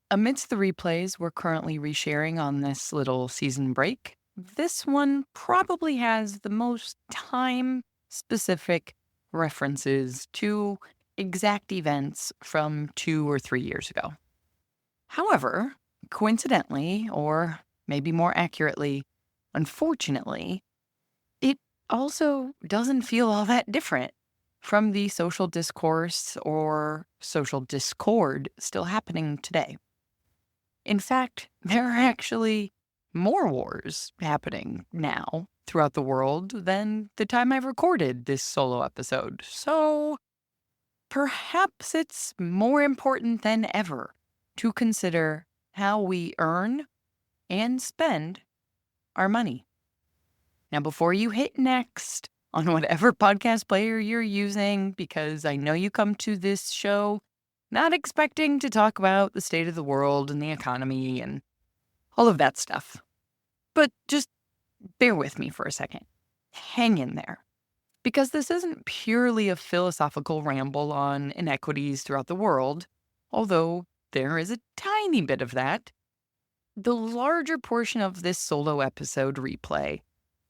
Amidst the replays we're currently resharing on this little season break, this one probably has the most time specific references to exact events from 2 or 3 years ago. However, coincidentally, or maybe more accurately, unfortunately, it also doesn't feel all that different from the social discourse or social discord still happening today. In fact, there are actually more wars happening now throughout the world than the time I recorded this solo episode. So perhaps it's more important than ever to consider how we earn and spend our money. Now, before you hit next on whatever podcast player you're using, because I know you come to this show not expecting to talk about the state of the world and the economy and all of that stuff. But just bear with me for a second. Hang in there. Because this isn't purely a philosophical ramble on inequities throughout the world, although there is a tiny bit of that. The larger portion of this solo episode replay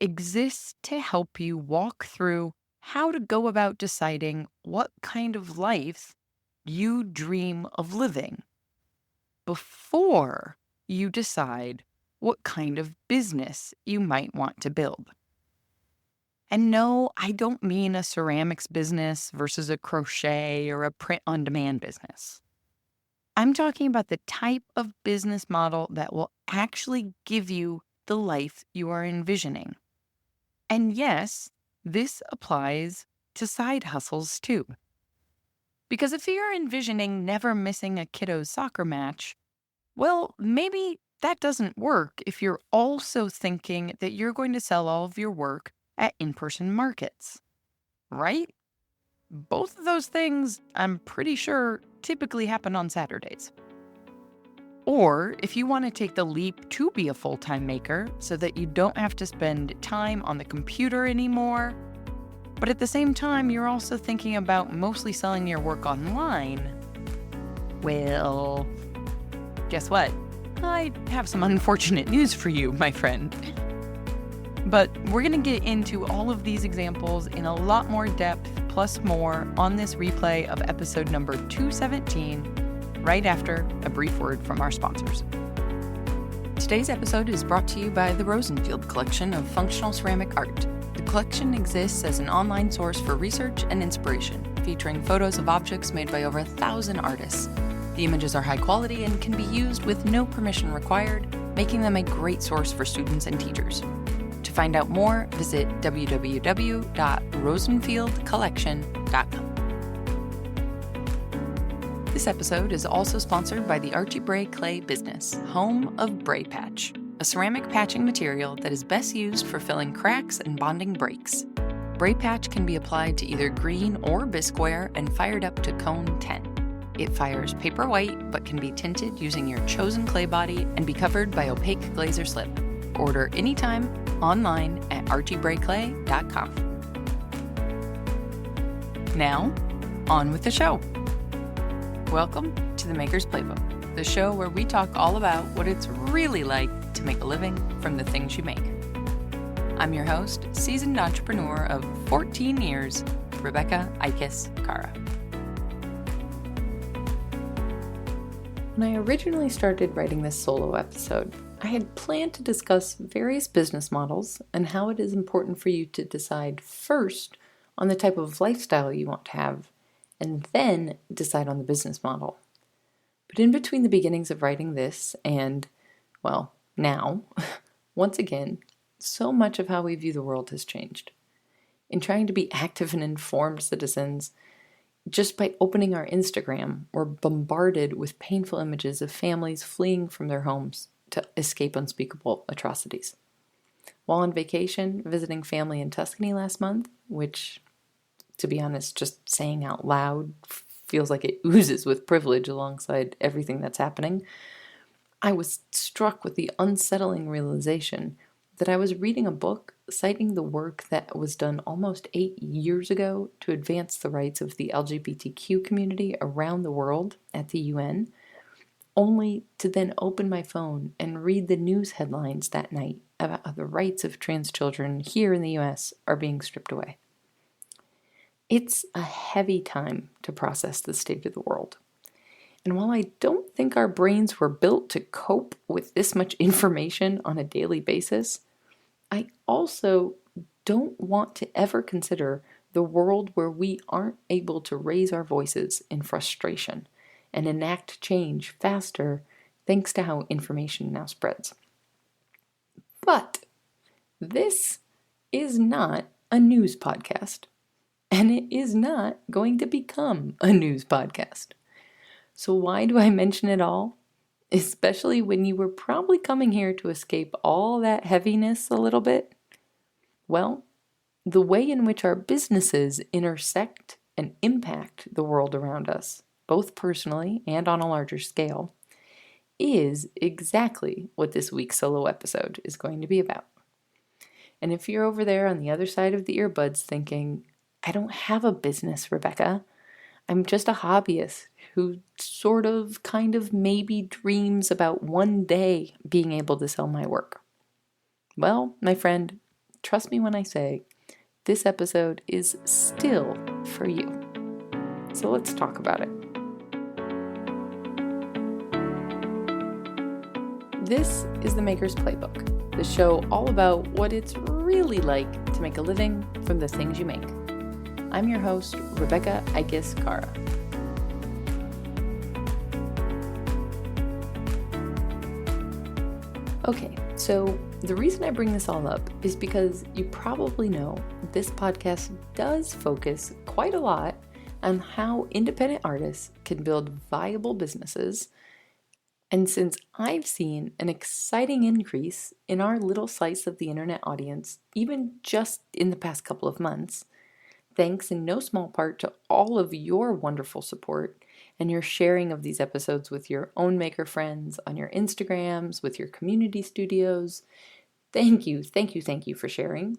exists to help you walk through how to go about deciding what kind of life you dream of living before you decide what kind of business you might want to build. And no, I don't mean a ceramics business versus a crochet or a print on demand business. I'm talking about the type of business model that will actually give you the life you are envisioning. And yes, this applies to side hustles too. Because if you're envisioning never missing a kiddo's soccer match, well, maybe that doesn't work if you're also thinking that you're going to sell all of your work at in-person markets, right? Both of those things, I'm pretty sure, typically happen on Saturdays. Or if you want to take the leap to be a full-time maker so that you don't have to spend time on the computer anymore, but at the same time you're also thinking about mostly selling your work online, well, guess what? I have some unfortunate news for you, my friend. But we're going to get into all of these examples in a lot more depth, plus more, on this replay of episode number 217, right after a brief word from our sponsors. Today's episode is brought to you by the Rosenfield Collection of Functional Ceramic Art. The collection exists as an online source for research and inspiration, featuring photos of objects made by over 1,000 artists. The images are high quality and can be used with no permission required, making them a great source for students and teachers. To find out more, visit www.rosenfieldcollection.com. This episode is also sponsored by the Archie Bray Clay business, home of Bray Patch, a ceramic patching material that is best used for filling cracks and bonding breaks. Bray Patch can be applied to either green or bisqueware and fired up to cone 10. It fires paper white but can be tinted using your chosen clay body and be covered by opaque glaze or slip. Order anytime online at archiebrayclay.com. Now, on with the show. Welcome to the Maker's Playbook, the show where we talk all about what it's really like to make a living from the things you make. I'm your host, seasoned entrepreneur of 14 years, Rebecca Ikes Kara. When I originally started writing this solo episode, I had planned to discuss various business models and how it is important for you to decide first on the type of lifestyle you want to have, and then decide on the business model. But in between the beginnings of writing this and, well, now, once again, so much of how we view the world has changed. In trying to be active and informed citizens, just by opening our Instagram, we're bombarded with painful images of families fleeing from their homes to escape unspeakable atrocities. While on vacation, visiting family in Tuscany last month, which, to be honest, just saying out loud feels like it oozes with privilege alongside everything that's happening, I was struck with the unsettling realization that I was reading a book citing the work that was done almost 8 years ago to advance the rights of the LGBTQ community around the world at the UN, only to then open my phone and read the news headlines that night about how the rights of trans children here in the US are being stripped away. It's a heavy time to process the state of the world. And while I don't think our brains were built to cope with this much information on a daily basis, I also don't want to ever consider the world where we aren't able to raise our voices in frustration and enact change faster thanks to how information now spreads. But this is not a news podcast, and it is not going to become a news podcast. So why do I mention it all? Especially when you were probably coming here to escape all that heaviness a little bit? Well, the way in which our businesses intersect and impact the world around us, both personally and on a larger scale, is exactly what this week's solo episode is going to be about. And if you're over there on the other side of the earbuds thinking, I don't have a business, Rebecca, I'm just a hobbyist who kind of maybe dreams about one day being able to sell my work. Well, my friend, trust me when I say this episode is still for you. So let's talk about it. This is the Maker's Playbook, the show all about what it's really like to make a living from the things you make. I'm your host, Rebecca Ikes-Kara. Okay, so the reason I bring this all up is because you probably know this podcast does focus quite a lot on how independent artists can build viable businesses. And since I've seen an exciting increase in our little slice of the internet audience, even just in the past couple of months, thanks in no small part to all of your wonderful support and your sharing of these episodes with your own maker friends, on your Instagrams, with your community studios. Thank you for sharing.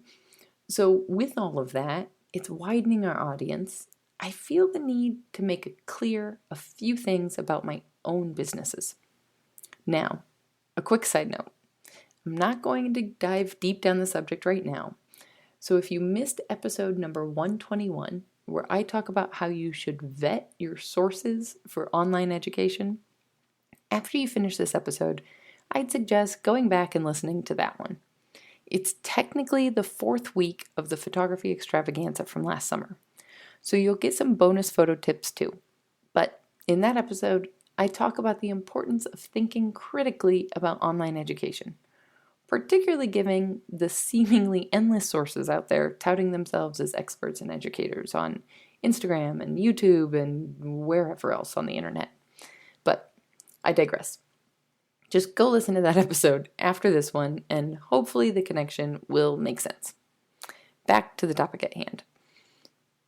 So with all of that, it's widening our audience. I feel the need to make it clear a few things about my own businesses. Now, a quick side note. I'm not going to dive deep down the subject right now. So if you missed episode number 121, where I talk about how you should vet your sources for online education, after you finish this episode, I'd suggest going back and listening to that one. It's technically the 4th week of the photography extravaganza from last summer, so you'll get some bonus photo tips too. But in that episode, I talk about the importance of thinking critically about online education, particularly given the seemingly endless sources out there touting themselves as experts and educators on Instagram and YouTube and wherever else on the internet. But I digress. Just go listen to that episode after this one, and hopefully the connection will make sense. Back to the topic at hand.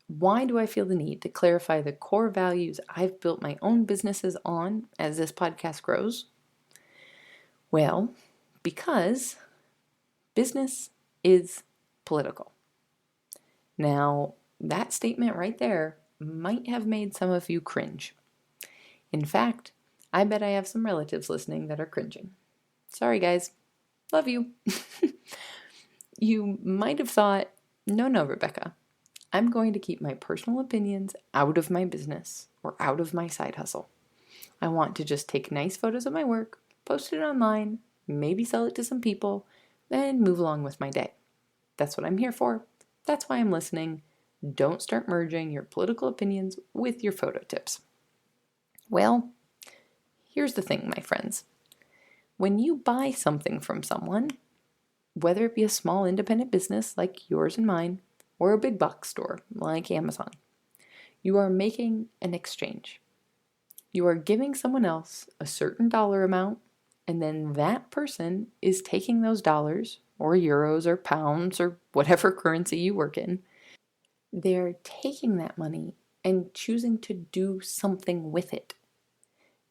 Why do I feel the need to clarify the core values I've built my own businesses on as this podcast grows? Well, because business is political. Now, that statement right there might have made some of you cringe. In fact, I bet I have some relatives listening that are cringing. Sorry, guys. Love you. You might have thought, no, Rebecca. I'm going to keep my personal opinions out of my business or out of my side hustle. I want to just take nice photos of my work, post it online, maybe sell it to some people, then move along with my day. That's what I'm here for. That's why I'm listening. Don't start merging your political opinions with your photo tips. Well, here's the thing, my friends. When you buy something from someone, whether it be a small independent business like yours and mine, or a big box store like Amazon, you are making an exchange. You are giving someone else a certain dollar amount, and then that person is taking those dollars, or euros, or pounds, or whatever currency you work in. They're taking that money and choosing to do something with it.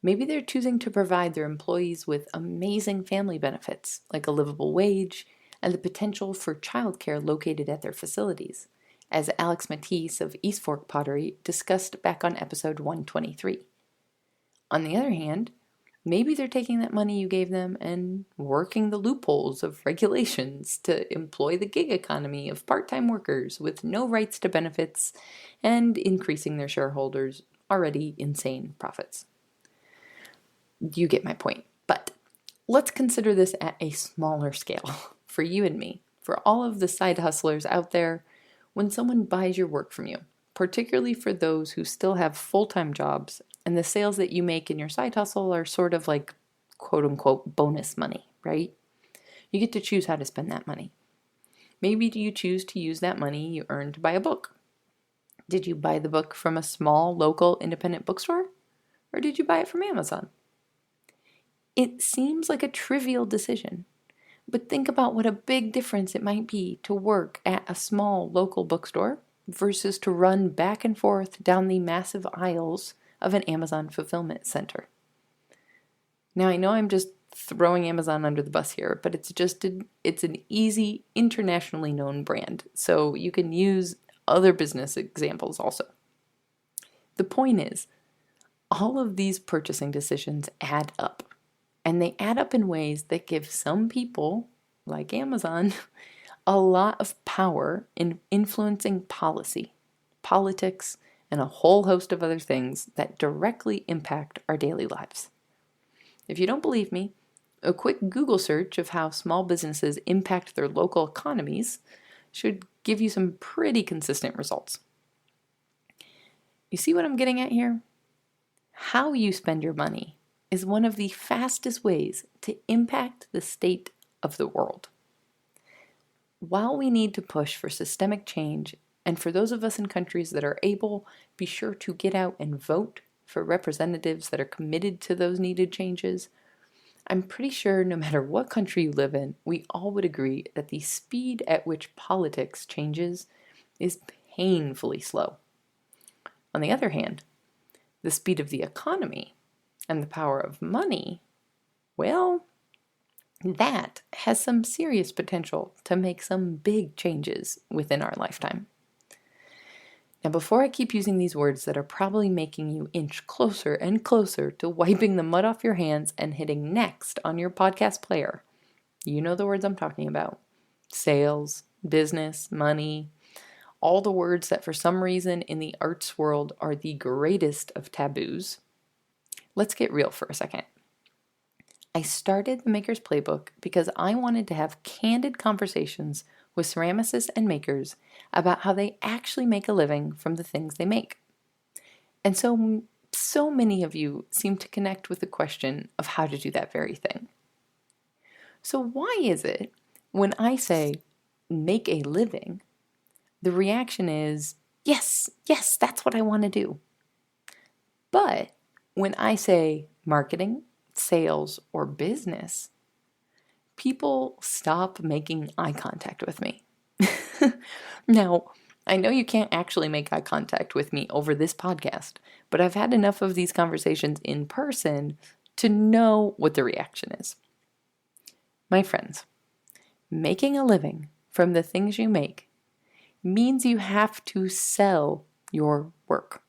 Maybe they're choosing to provide their employees with amazing family benefits, like a livable wage and the potential for childcare located at their facilities, as Alex Matisse of East Fork Pottery discussed back on episode 123. On the other hand, Maybe they're taking that money you gave them and working the loopholes of regulations to employ the gig economy of part-time workers with no rights to benefits and increasing their shareholders' already insane profits. You get my point. But let's consider this at a smaller scale for you and me, for all of the side hustlers out there. When someone buys your work from you, particularly for those who still have full-time jobs, and the sales that you make in your side hustle are sort of like quote unquote bonus money, right? You get to choose how to spend that money. Maybe you choose to use that money you earned to buy a book. Did you buy the book from a small local independent bookstore? Or did you buy it from Amazon? It seems like a trivial decision, but think about what a big difference it might be to work at a small local bookstore versus to run back and forth down the massive aisles of an Amazon fulfillment center. Now, I know I'm just throwing Amazon under the bus here, but it's an easy, internationally known brand, so you can use other business examples also. The point is, all of these purchasing decisions add up, and they add up in ways that give some people, like Amazon, a lot of power in influencing policy, politics, and a whole host of other things that directly impact our daily lives. If you don't believe me, a quick Google search of how small businesses impact their local economies should give you some pretty consistent results. You see what I'm getting at here? How you spend your money is one of the fastest ways to impact the state of the world. While we need to push for systemic change, and for those of us in countries that are able, be sure to get out and vote for representatives that are committed to those needed changes, I'm pretty sure no matter what country you live in, we all would agree that the speed at which politics changes is painfully slow. On the other hand, the speed of the economy and the power of money, well, that has some serious potential to make some big changes within our lifetime. Now, before I keep using these words that are probably making you inch closer and closer to wiping the mud off your hands and hitting next on your podcast player, you know the words I'm talking about. Sales, business, money, all the words that for some reason in the arts world are the greatest of taboos. Let's get real for a second. I started the Maker's Playbook because I wanted to have candid conversations with ceramicists and makers about how they actually make a living from the things they make. And so many of you seem to connect with the question of how to do that very thing. So why is it when I say make a living, the reaction is, yes, that's what I want to do. But when I say marketing, sales, or business, people stop making eye contact with me. Now, I know you can't actually make eye contact with me over this podcast, but I've had enough of these conversations in person to know what the reaction is. My friends, making a living from the things you make means you have to sell your work.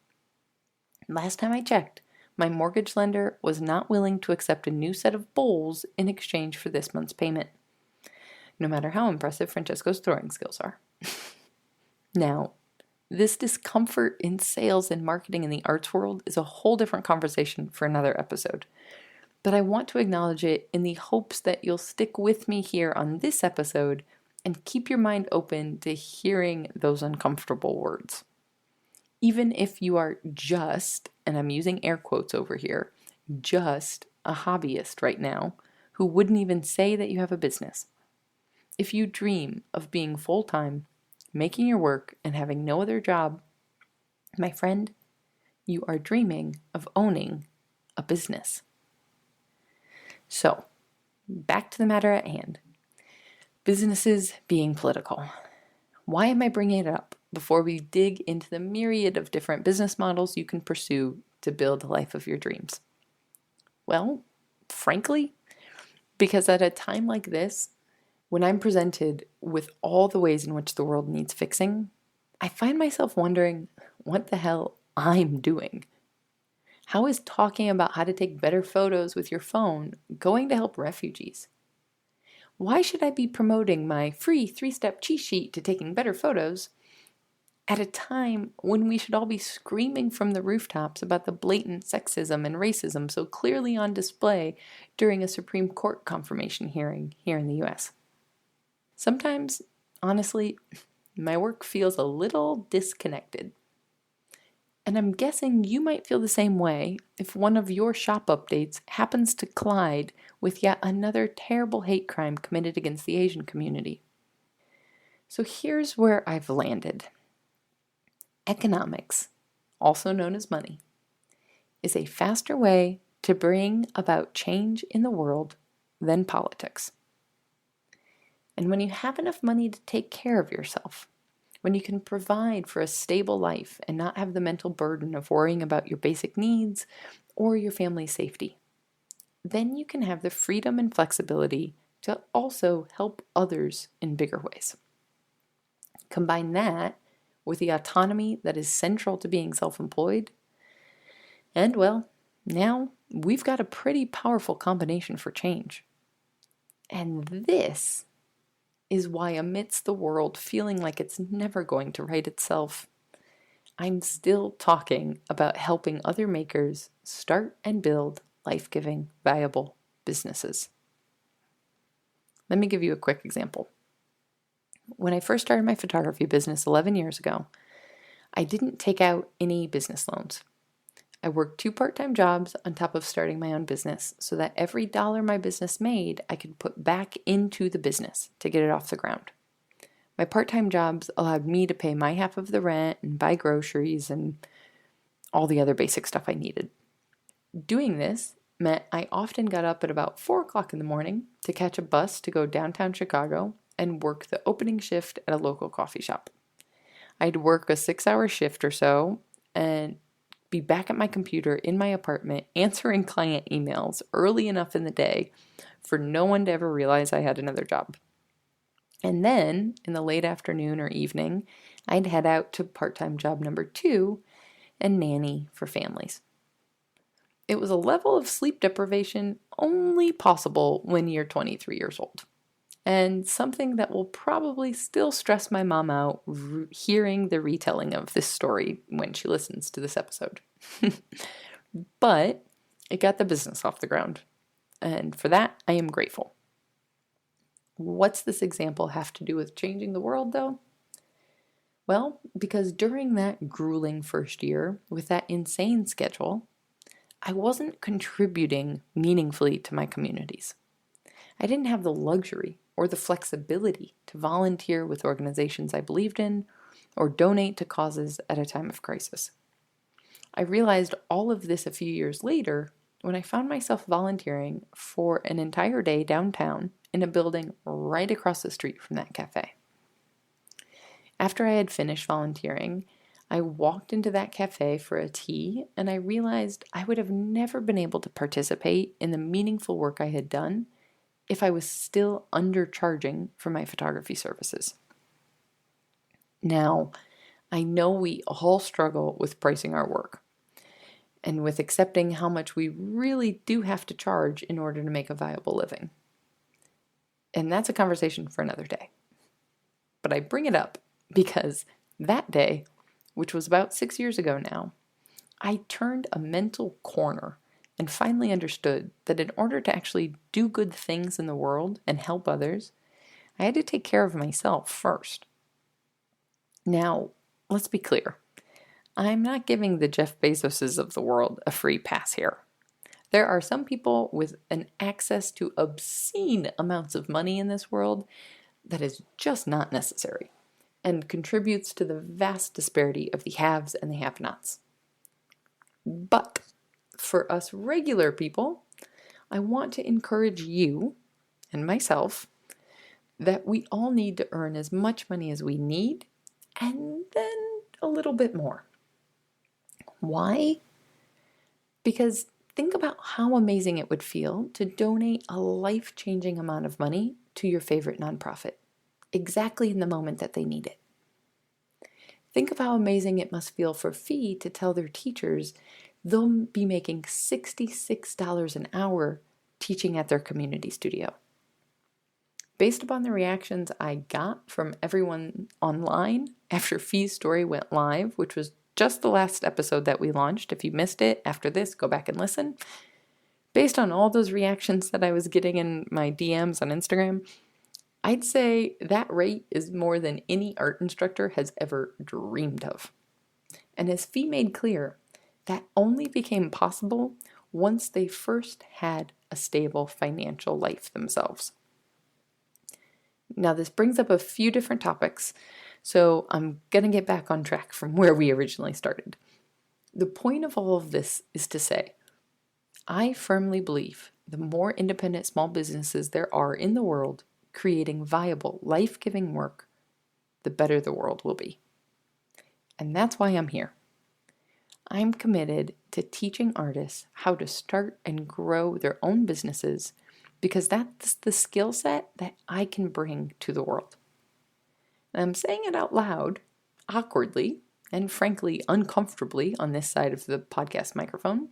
Last time I checked, my mortgage lender was not willing to accept a new set of bowls in exchange for this month's payment, no matter how impressive Francesco's throwing skills are. Now, this discomfort in sales and marketing in the arts world is a whole different conversation for another episode, but I want to acknowledge it in the hopes that you'll stick with me here on this episode and keep your mind open to hearing those uncomfortable words. Even if you are just, and I'm using air quotes over here, just a hobbyist right now who wouldn't even say that you have a business. If you dream of being full-time, making your work, and having no other job, my friend, you are dreaming of owning a business. So, back to the matter at hand. Businesses being political. Why am I bringing it up before we dig into the myriad of different business models you can pursue to build the life of your dreams? Well, frankly, because at a time like this, when I'm presented with all the ways in which the world needs fixing, I find myself wondering what the hell I'm doing. How is talking about how to take better photos with your phone going to help refugees? Why should I be promoting my free 3-step cheat sheet to taking better photos at a time when we should all be screaming from the rooftops about the blatant sexism and racism so clearly on display during a Supreme Court confirmation hearing here in the US? Sometimes, honestly, my work feels a little disconnected. And I'm guessing you might feel the same way if one of your shop updates happens to collide with yet another terrible hate crime committed against the Asian community. So here's where I've landed. Economics, also known as money, is a faster way to bring about change in the world than politics. And when you have enough money to take care of yourself, when you can provide for a stable life and not have the mental burden of worrying about your basic needs or your family's safety, then you can have the freedom and flexibility to also help others in bigger ways. Combine that with the autonomy that is central to being self-employed, and well, now we've got a pretty powerful combination for change. And this is why, amidst the world feeling like it's never going to right itself, I'm still talking about helping other makers start and build life-giving, viable businesses. Let me give you a quick example. When I first started my photography business 11 years ago, I didn't take out any business loans. I worked 2 part-time jobs on top of starting my own business so that every dollar my business made, I could put back into the business to get it off the ground. My part-time jobs allowed me to pay my half of the rent and buy groceries and all the other basic stuff I needed. Doing this meant I often got up at about 4 o'clock in the morning to catch a bus to go downtown Chicago and work the opening shift at a local coffee shop. I'd work a 6-hour shift or so and be back at my computer in my apartment answering client emails early enough in the day for no one to ever realize I had another job. And then, in the late afternoon or evening, I'd head out to part-time job number 2 and nanny for families. It was a level of sleep deprivation only possible when you're 23 years old, and something that will probably still stress my mom out hearing the retelling of this story when she listens to this episode. But it got the business off the ground, and for that, I am grateful. What's this example have to do with changing the world, though? Well, because during that grueling first year, with that insane schedule, I wasn't contributing meaningfully to my communities. I didn't have the luxury or the flexibility to volunteer with organizations I believed in or donate to causes at a time of crisis. I realized all of this a few years later when I found myself volunteering for an entire day downtown in a building right across the street from that cafe. After I had finished volunteering, I walked into that cafe for a tea and I realized I would have never been able to participate in the meaningful work I had done if I was still undercharging for my photography services. Now, I know we all struggle with pricing our work and with accepting how much we really do have to charge in order to make a viable living. And that's a conversation for another day. But I bring it up because that day, which was about 6 years ago now, I turned a mental corner and finally understood that in order to actually do good things in the world and help others, I had to take care of myself first. Now, let's be clear. I'm not giving the Jeff Bezoses of the world a free pass here. There are some people with an access to obscene amounts of money in this world that is just not necessary and contributes to the vast disparity of the haves and the have-nots. But for us regular people, I want to encourage you and myself that we all need to earn as much money as we need and then a little bit more. Why? Because think about how amazing it would feel to donate a life-changing amount of money to your favorite nonprofit, exactly in the moment that they need it. Think of how amazing it must feel for FEE to tell their teachers they'll be making $66 an hour teaching at their community studio. Based upon the reactions I got from everyone online after Fee's story went live, which was just the last episode that we launched. If you missed it after this, go back and listen. Based on all those reactions that I was getting in my DMs on Instagram, I'd say that rate is more than any art instructor has ever dreamed of. And as Fee made clear, that only became possible once they first had a stable financial life themselves. Now, this brings up a few different topics, so I'm going to get back on track from where we originally started. The point of all of this is to say, I firmly believe the more independent small businesses there are in the world creating viable, life-giving work, the better the world will be. And that's why I'm here. I'm committed to teaching artists how to start and grow their own businesses because that's the skill set that I can bring to the world. And I'm saying it out loud, awkwardly, and frankly uncomfortably on this side of the podcast microphone,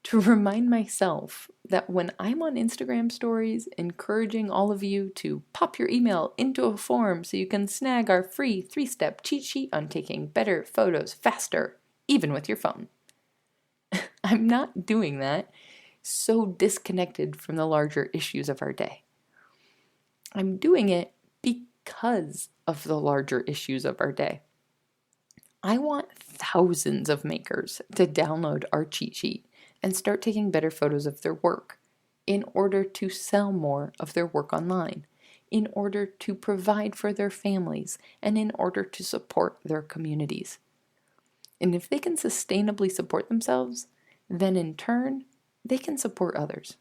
to remind myself that when I'm on Instagram stories encouraging all of you to pop your email into a form so you can snag our free 3-step cheat sheet on taking better photos faster, even with your phone. I'm not doing that so disconnected from the larger issues of our day. I'm doing it because of the larger issues of our day. I want thousands of makers to download our cheat sheet and start taking better photos of their work in order to sell more of their work online, in order to provide for their families, and in order to support their communities. And if they can sustainably support themselves, then in turn, they can support others.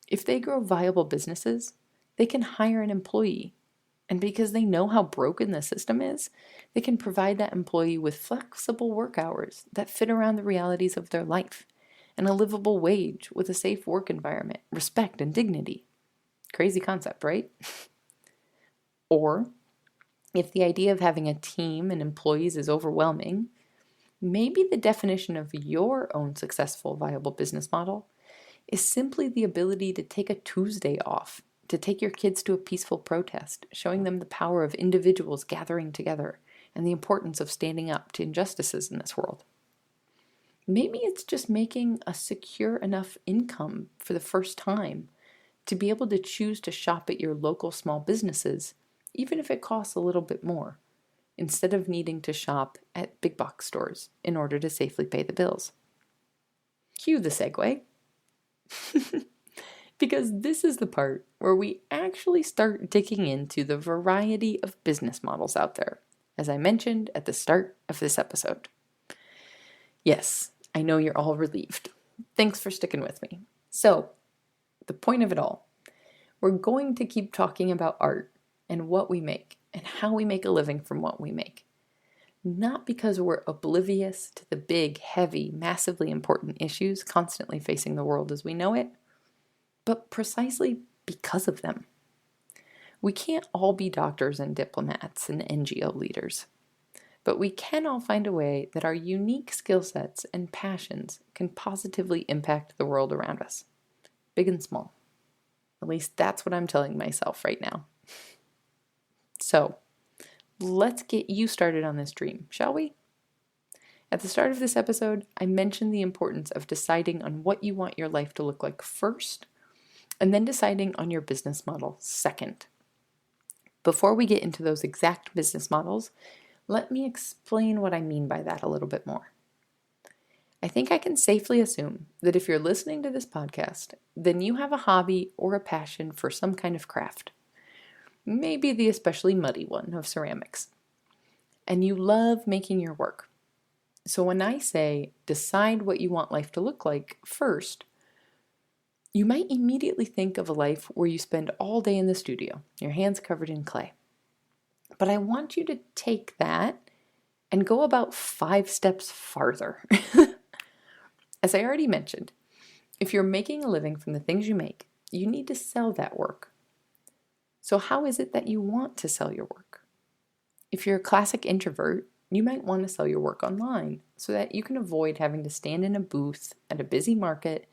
If they grow viable businesses, they can hire an employee. And because they know how broken the system is, they can provide that employee with flexible work hours that fit around the realities of their life and a livable wage with a safe work environment, respect, and dignity. Crazy concept, right? Or if the idea of having a team and employees is overwhelming, maybe the definition of your own successful, viable business model is simply the ability to take a Tuesday off, to take your kids to a peaceful protest, showing them the power of individuals gathering together and the importance of standing up to injustices in this world. Maybe it's just making a secure enough income for the first time to be able to choose to shop at your local small businesses, even if it costs a little bit more, instead of needing to shop at big box stores in order to safely pay the bills. Cue the segue. Because this is the part where we actually start digging into the variety of business models out there, as I mentioned at the start of this episode. Yes, I know you're all relieved. Thanks for sticking with me. So, the point of it all, we're going to keep talking about art and what we make and how we make a living from what we make. Not because we're oblivious to the big, heavy, massively important issues constantly facing the world as we know it, but precisely because of them. We can't all be doctors and diplomats and NGO leaders, but we can all find a way that our unique skill sets and passions can positively impact the world around us, big and small. At least that's what I'm telling myself right now. So, let's get you started on this dream, shall we? At the start of this episode, I mentioned the importance of deciding on what you want your life to look like first, and then deciding on your business model second. Before we get into those exact business models, let me explain what I mean by that a little bit more. I think I can safely assume that if you're listening to this podcast, then you have a hobby or a passion for some kind of craft. Maybe the especially muddy one of ceramics. And you love making your work. So when I say decide what you want life to look like first, you might immediately think of a life where you spend all day in the studio, your hands covered in clay. But I want you to take that and go about 5 steps farther. As I already mentioned, if you're making a living from the things you make, you need to sell that work. So how is it that you want to sell your work? If you're a classic introvert, you might want to sell your work online so that you can avoid having to stand in a booth at a busy market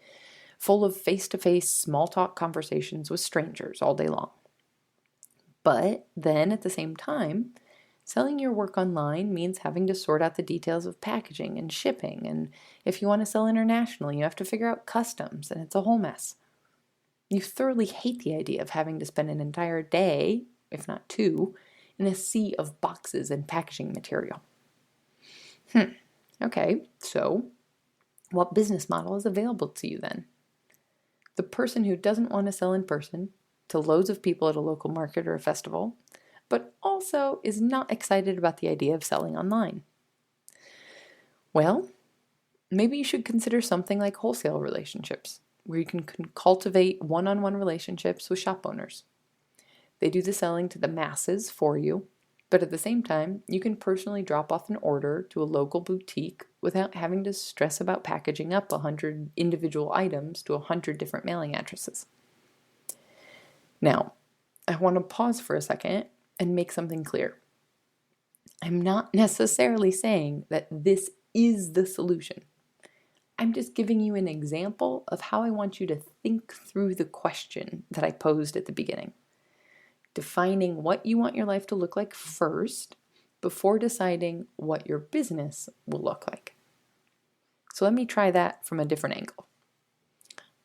full of face-to-face small talk conversations with strangers all day long. But then at the same time, selling your work online means having to sort out the details of packaging and shipping, and if you want to sell internationally, you have to figure out customs, and it's a whole mess. You thoroughly hate the idea of having to spend an entire day, if not two, in a sea of boxes and packaging material. Okay, so what business model is available to you then? The person who doesn't want to sell in person to loads of people at a local market or a festival, but also is not excited about the idea of selling online. Well, maybe you should consider something like wholesale relationships, where you can cultivate one-on-one relationships with shop owners. They do the selling to the masses for you, but at the same time, you can personally drop off an order to a local boutique without having to stress about packaging up 100 individual items to 100 different mailing addresses. Now, I want to pause for a second and make something clear. I'm not necessarily saying that this is the solution. I'm just giving you an example of how I want you to think through the question that I posed at the beginning. Defining what you want your life to look like first before deciding what your business will look like. So let me try that from a different angle.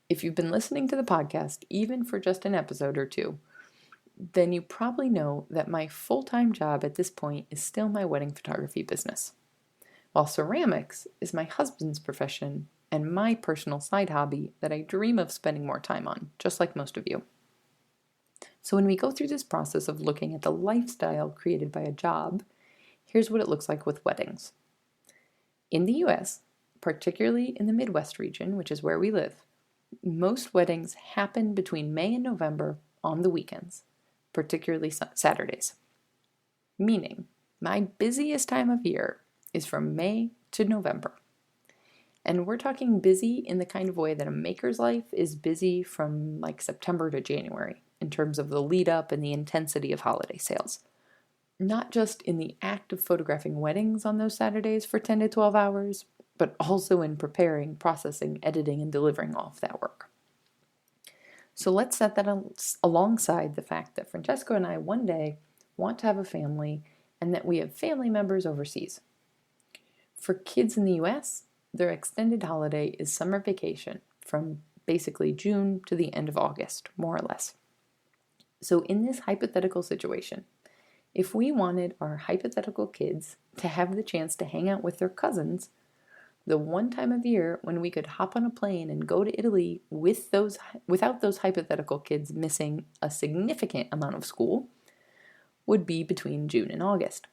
If you've been listening to the podcast, even for just an episode or two, then you probably know that my full-time job at this point is still my wedding photography business, while ceramics is my husband's profession and my personal side hobby that I dream of spending more time on, just like most of you. So when we go through this process of looking at the lifestyle created by a job, here's what it looks like with weddings. In the US, particularly in the Midwest region, which is where we live, most weddings happen between May and November on the weekends, particularly Saturdays. Meaning, my busiest time of year is from May to November. And we're talking busy in the kind of way that a maker's life is busy from like September to January in terms of the lead up and the intensity of holiday sales. Not just in the act of photographing weddings on those Saturdays for 10 to 12 hours, but also in preparing, processing, editing, and delivering all of that work. So let's set that alongside the fact that Francesco and I one day want to have a family and that we have family members overseas. For kids in the US, their extended holiday is summer vacation from basically June to the end of August, more or less. So in this hypothetical situation, if we wanted our hypothetical kids to have the chance to hang out with their cousins, the one time of year when we could hop on a plane and go to Italy without those hypothetical kids missing a significant amount of school would be between June and August.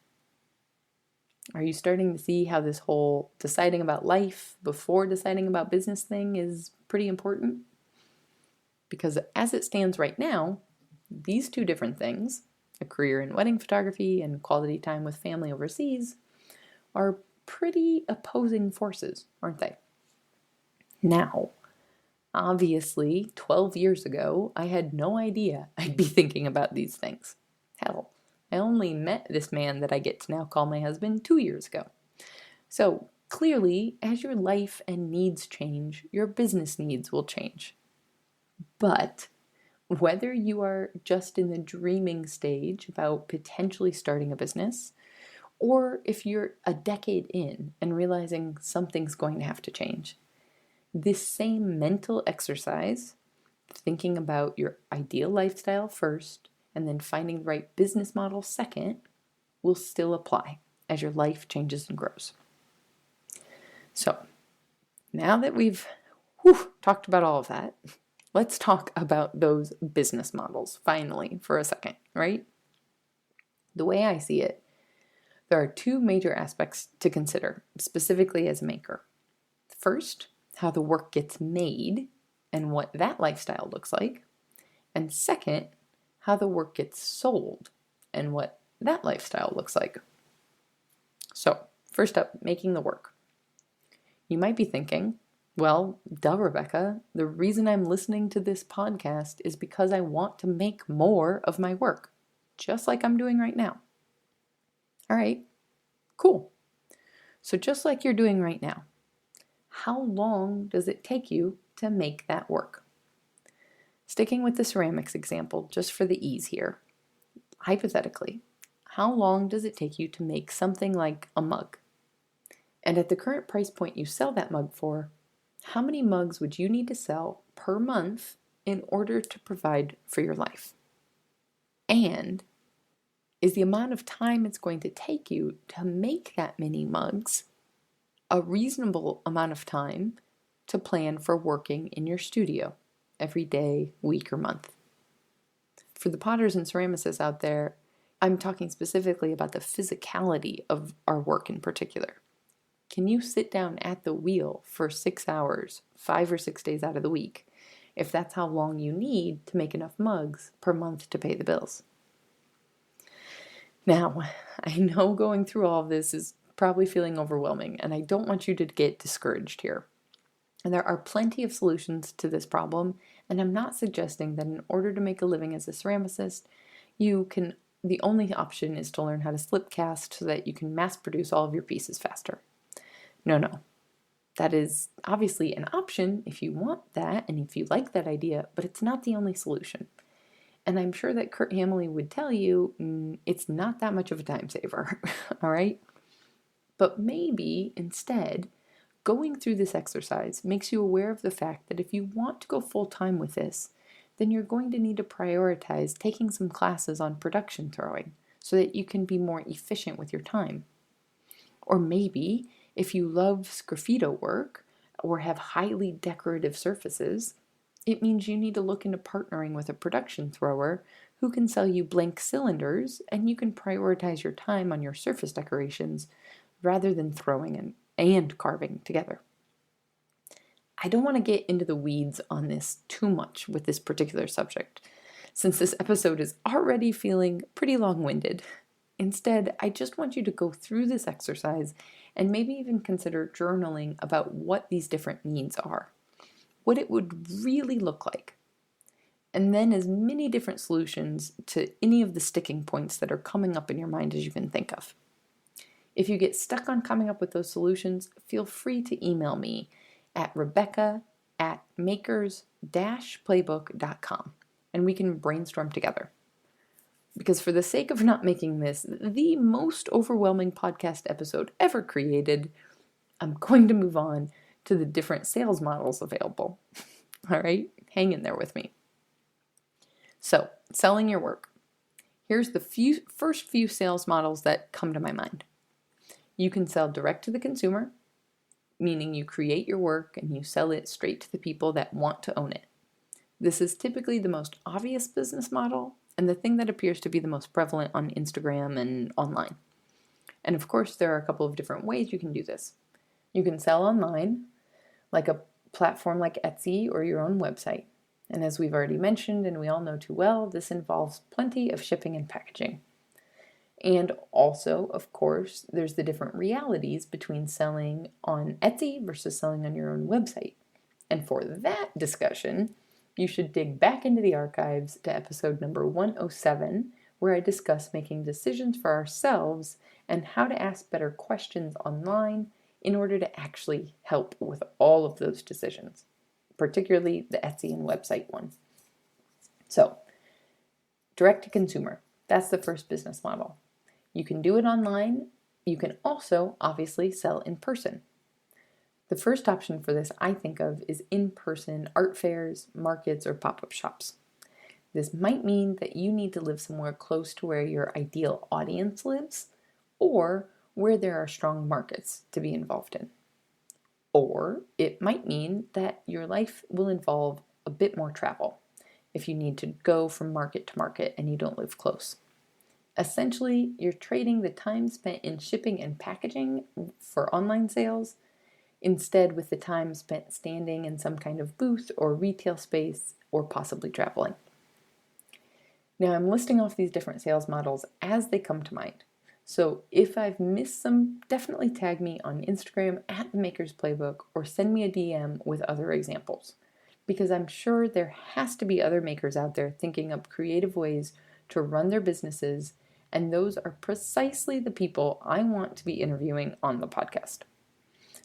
Are you starting to see how this whole deciding about life before deciding about business thing is pretty important? Because as it stands right now, these two different things, a career in wedding photography and quality time with family overseas, are pretty opposing forces, aren't they? Now, obviously, 12 years ago, I had no idea I'd be thinking about these things. Hell, I only met this man that I get to now call my husband 2 years ago. So, clearly, as your life and needs change, your business needs will change. But whether you are just in the dreaming stage about potentially starting a business, or if you're a decade in and realizing something's going to have to change, this same mental exercise, thinking about your ideal lifestyle first and then finding the right business model second, will still apply as your life changes and grows. So, now that we've talked about all of that, let's talk about those business models finally for a second, right? The way I see it, there are two major aspects to consider, specifically as a maker. First, how the work gets made and what that lifestyle looks like. And second, how the work gets sold and what that lifestyle looks like. So, first up, making the work. You might be thinking, well, duh, Rebecca, the reason I'm listening to this podcast is because I want to make more of my work, just like I'm doing right now. All right, Cool. So just like you're doing right now, how long does it take you to make that work? Sticking with the ceramics example, just for the ease here, hypothetically, how long does it take you to make something like a mug? And at the current price point you sell that mug for, how many mugs would you need to sell per month in order to provide for your life? And is the amount of time it's going to take you to make that many mugs a reasonable amount of time to plan for working in your studio every day, week, or month? For the potters and ceramicists out there, I'm talking specifically about the physicality of our work in particular. Can you sit down at the wheel for 6 hours, 5 or 6 days out of the week, if that's how long you need to make enough mugs per month to pay the bills? Now, I know going through all of this is probably feeling overwhelming, and I don't want you to get discouraged here. And there are plenty of solutions to this problem, and I'm not suggesting that in order to make a living as a ceramicist, the only option is to learn how to slip cast so that you can mass produce all of your pieces faster. No. That is obviously an option if you want that and if you like that idea, but it's not the only solution. And I'm sure that Kurt Hamley would tell you it's not that much of a time saver, all right? But maybe instead, going through this exercise makes you aware of the fact that if you want to go full time with this, then you're going to need to prioritize taking some classes on production throwing so that you can be more efficient with your time. Or maybe if you love sgraffito work or have highly decorative surfaces, it means you need to look into partnering with a production thrower who can sell you blank cylinders, and you can prioritize your time on your surface decorations rather than throwing and carving together. I don't want to get into the weeds on this too much with this particular subject, since this episode is already feeling pretty long-winded. Instead, I just want you to go through this exercise and maybe even consider journaling about what these different needs are, what it would really look like, and then as many different solutions to any of the sticking points that are coming up in your mind as you can think of. If you get stuck on coming up with those solutions, feel free to email me at rebecca@makers-playbook.com and we can brainstorm together. Because for the sake of not making this the most overwhelming podcast episode ever created, I'm going to move on to the different sales models available. All right, hang in there with me. So, selling your work. Here's the first few sales models that come to my mind. You can sell direct to the consumer, meaning you create your work and you sell it straight to the people that want to own it. This is typically the most obvious business model and the thing that appears to be the most prevalent on Instagram and online. And of course, there are a couple of different ways you can do this. You can sell online, like a platform like Etsy or your own website. And as we've already mentioned, and we all know too well, this involves plenty of shipping and packaging. And also, of course, there's the different realities between selling on Etsy versus selling on your own website. And for that discussion, you should dig back into the archives to episode number 107, where I discuss making decisions for ourselves and how to ask better questions online in order to actually help with all of those decisions, particularly the Etsy and website one. So, direct to consumer, that's the first business model. You can do it online. You can also obviously sell in person. The first option for this I think of is in-person art fairs, markets, or pop-up shops. This might mean that you need to live somewhere close to where your ideal audience lives, or where there are strong markets to be involved in. Or it might mean that your life will involve a bit more travel if you need to go from market to market and you don't live close. Essentially, you're trading the time spent in shipping and packaging for online sales instead with the time spent standing in some kind of booth or retail space or possibly traveling. Now, I'm listing off these different sales models as they come to mind. So if I've missed some, definitely tag me on Instagram at the Makers Playbook or send me a DM with other examples, because I'm sure there has to be other makers out there thinking up creative ways to run their businesses And those are precisely the people I want to be interviewing on the podcast.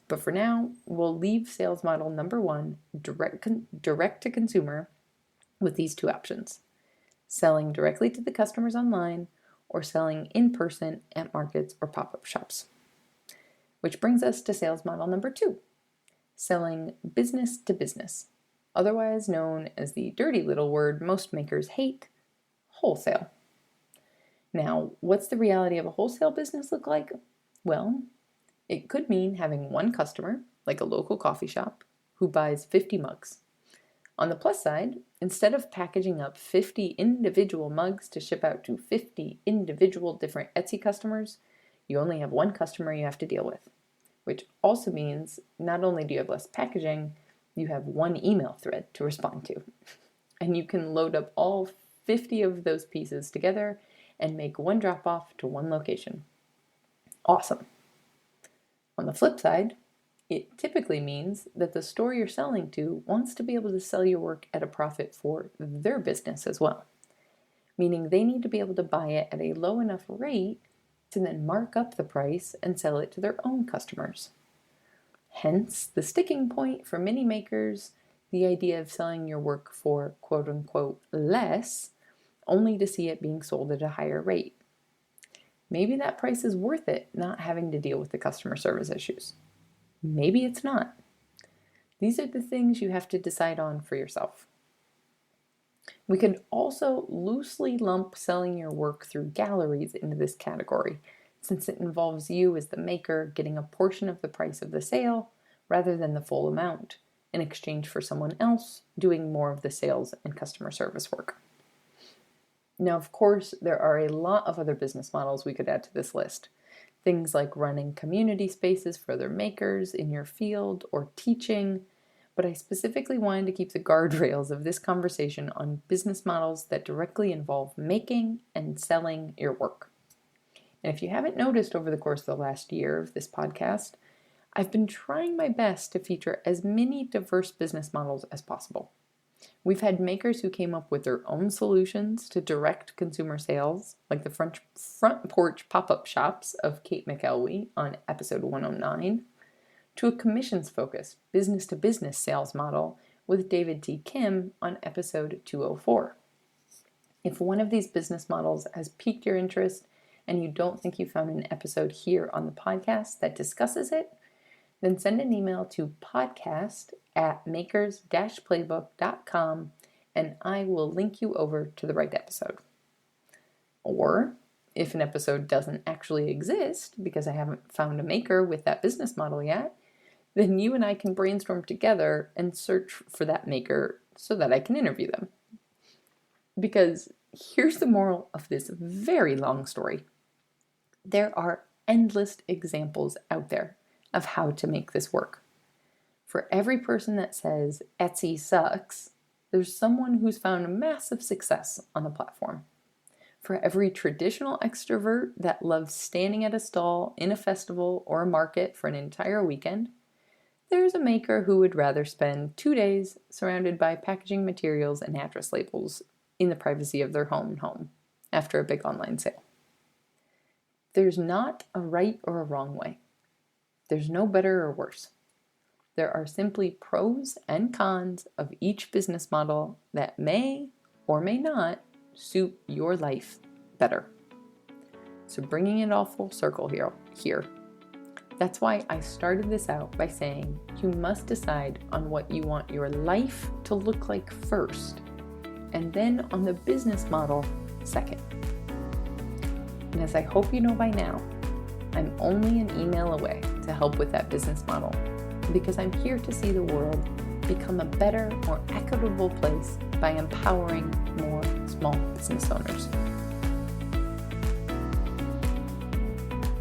But for now, we'll leave sales model number 1, direct to consumer, with these 2 options: selling directly to the customers online or selling in person at markets or pop-up shops. Which brings us to sales model number 2, selling business to business, otherwise known as the dirty little word most makers hate, wholesale. Now, what's the reality of a wholesale business look like? Well, it could mean having one customer, like a local coffee shop, who buys 50 mugs. On the plus side, instead of packaging up 50 individual mugs to ship out to 50 individual different Etsy customers, you only have one customer you have to deal with, which also means not only do you have less packaging, you have one email thread to respond to. And you can load up all 50 of those pieces together and make one drop off to one location. Awesome. On the flip side, it typically means that the store you're selling to wants to be able to sell your work at a profit for their business as well, meaning they need to be able to buy it at a low enough rate to then mark up the price and sell it to their own customers. Hence, the sticking point for many makers, the idea of selling your work for quote unquote less, only to see it being sold at a higher rate. Maybe that price is worth it, not having to deal with the customer service issues. Maybe it's not. These are the things you have to decide on for yourself. We could also loosely lump selling your work through galleries into this category, since it involves you as the maker getting a portion of the price of the sale rather than the full amount, in exchange for someone else doing more of the sales and customer service work. Now, of course, there are a lot of other business models we could add to this list. Things like running community spaces for other makers in your field or teaching, but I specifically wanted to keep the guardrails of this conversation on business models that directly involve making and selling your work. And if you haven't noticed over the course of the last year of this podcast, I've been trying my best to feature as many diverse business models as possible. We've had makers who came up with their own solutions to direct consumer sales, like the front porch pop-up shops of Kate McElwee on episode 109, to a commissions-focused business-to-business sales model with David T. Kim on episode 204. If one of these business models has piqued your interest and you don't think you found an episode here on the podcast that discusses it, then send an email to podcast@makers-playbook.com and I will link you over to the right episode. Or, if an episode doesn't actually exist because I haven't found a maker with that business model yet, then you and I can brainstorm together and search for that maker so that I can interview them. Because here's the moral of this very long story. There are endless examples out there of how to make this work. For every person that says Etsy sucks, there's someone who's found massive success on the platform. For every traditional extrovert that loves standing at a stall in a festival or a market for an entire weekend, there's a maker who would rather spend 2 days surrounded by packaging materials and address labels in the privacy of their home after a big online sale. There's not a right or a wrong way. There's no better or worse. There are simply pros and cons of each business model that may or may not suit your life better. So bringing it all full circle here. That's why I started this out by saying you must decide on what you want your life to look like first, and then on the business model second. And as I hope you know by now, I'm only an email away to help with that business model, because I'm here to see the world become a better, more equitable place by empowering more small business owners.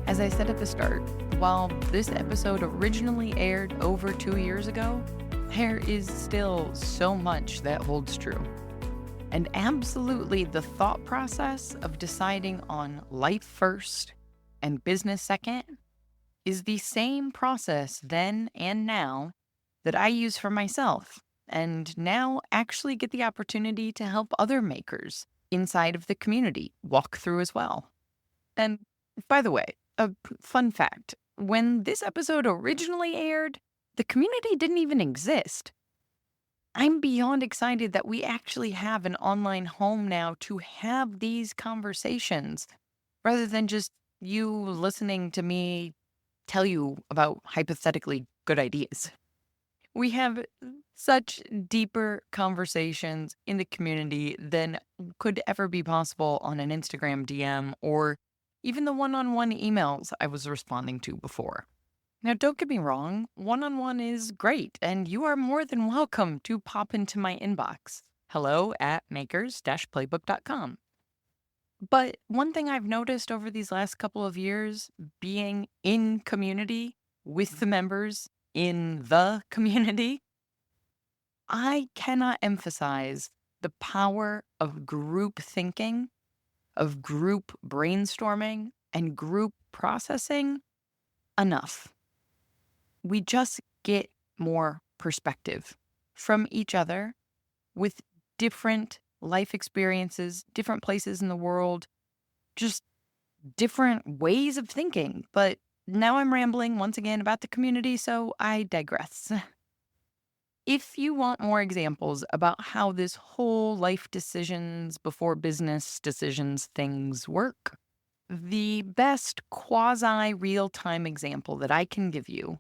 As I said at the start, while this episode originally aired over 2 years ago, there is still so much that holds true. And absolutely the thought process of deciding on life first and business second is the same process then and now that I use for myself, and now actually get the opportunity to help other makers inside of the community walk through as well. And by the way, a fun fact, when this episode originally aired, the community didn't even exist. I'm beyond excited that we actually have an online home now to have these conversations rather than just you listening to me tell you about hypothetically good ideas. We have such deeper conversations in the community than could ever be possible on an Instagram DM or even the one-on-one emails I was responding to before. Now, don't get me wrong, one-on-one is great, and you are more than welcome to pop into my inbox. hello@makers-playbook.com. But one thing I've noticed over these last couple of years, being in community with the members in the community, I cannot emphasize the power of group thinking, of group brainstorming, and group processing enough. We just get more perspective from each other with different life experiences, different places in the world, just different ways of thinking. But now I'm rambling once again about the community, so I digress. If you want more examples about how this whole life decisions before business decisions things work, the best quasi real time example that I can give you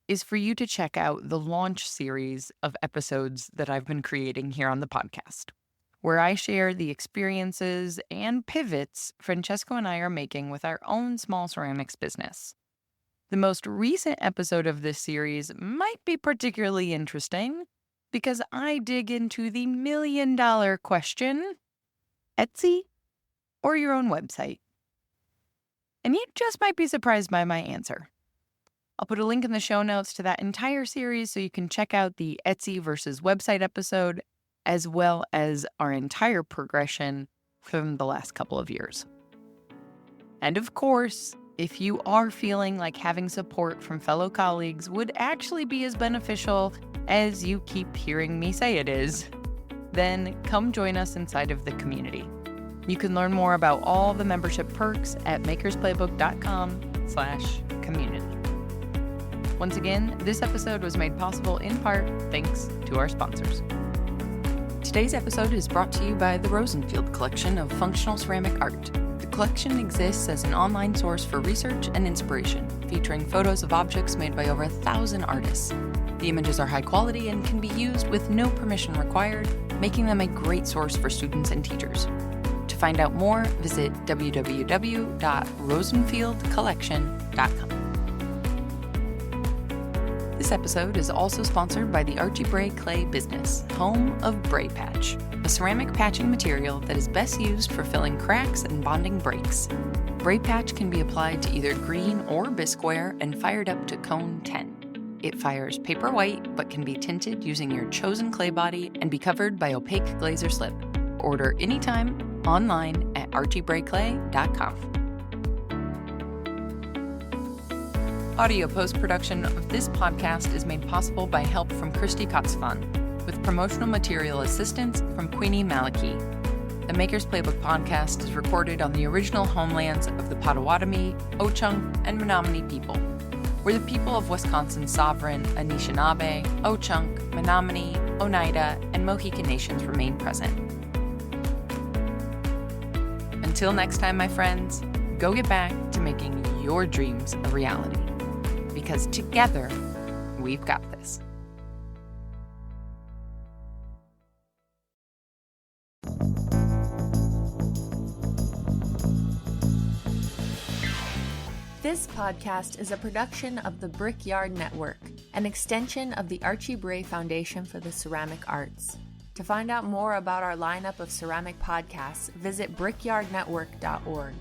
is for you to check out the launch series of episodes that I've been creating here on the podcast, where I share the experiences and pivots Francesco and I are making with our own small ceramics business. The most recent episode of this series might be particularly interesting because I dig into the million-dollar question: Etsy or your own website? And you just might be surprised by my answer. I'll put a link in the show notes to that entire series so you can check out the Etsy versus website episode, as well as our entire progression from the last couple of years. And of course, if you are feeling like having support from fellow colleagues would actually be as beneficial as you keep hearing me say it is, then come join us inside of the community. You can learn more about all the membership perks at makersplaybook.com/community. Once again, this episode was made possible in part thanks to our sponsors. Today's episode is brought to you by the Rosenfield Collection of Functional Ceramic Art. The collection exists as an online source for research and inspiration, featuring photos of objects made by over 1,000 artists. The images are high quality and can be used with no permission required, making them a great source for students and teachers. To find out more, visit www.rosenfieldcollection.com. This episode is also sponsored by the Archie Bray Clay business, home of Bray Patch, a ceramic patching material that is best used for filling cracks and bonding breaks. Bray Patch can be applied to either green or bisqueware and fired up to cone 10. It fires paper white but can be tinted using your chosen clay body and be covered by opaque glaze or slip. Order anytime online at archiebrayclay.com. Audio post-production of this podcast is made possible by help from Christy Kotzvan, with promotional material assistance from Queenie Maliki. The Maker's Playbook podcast is recorded on the original homelands of the Potawatomi, Ho-Chunk, and Menominee people, where the people of Wisconsin's sovereign Anishinaabe, Ho-Chunk, Menominee, Oneida, and Mohican nations remain present. Until next time, my friends, go get back to making your dreams a reality. Because together, we've got this. This podcast is a production of the Brickyard Network, an extension of the Archie Bray Foundation for the Ceramic Arts. To find out more about our lineup of ceramic podcasts, visit brickyardnetwork.org.